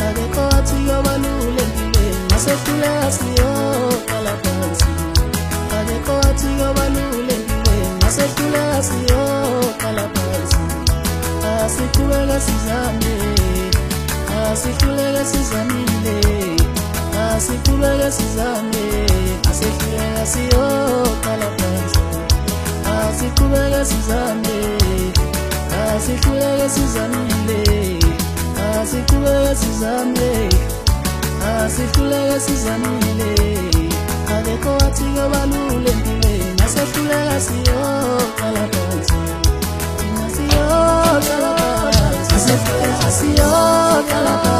akekho wathi yobalule empilweni masehluleka siyoqala phansi akekho wathi yobalule empilweni masehluleka siyoqala phansi asiqhubeke sizame asihluleke sizamile asiqhubeke sizame masehluleka siyoqala phansi asiqhubeke sizame asihluleke sizamile asiqhubeke sizame asihluleke sizamile akekho wathi yobalule empilweni masehluleka siyoqala phansi thina siyoqala phansi masehluleka siyoqala phansi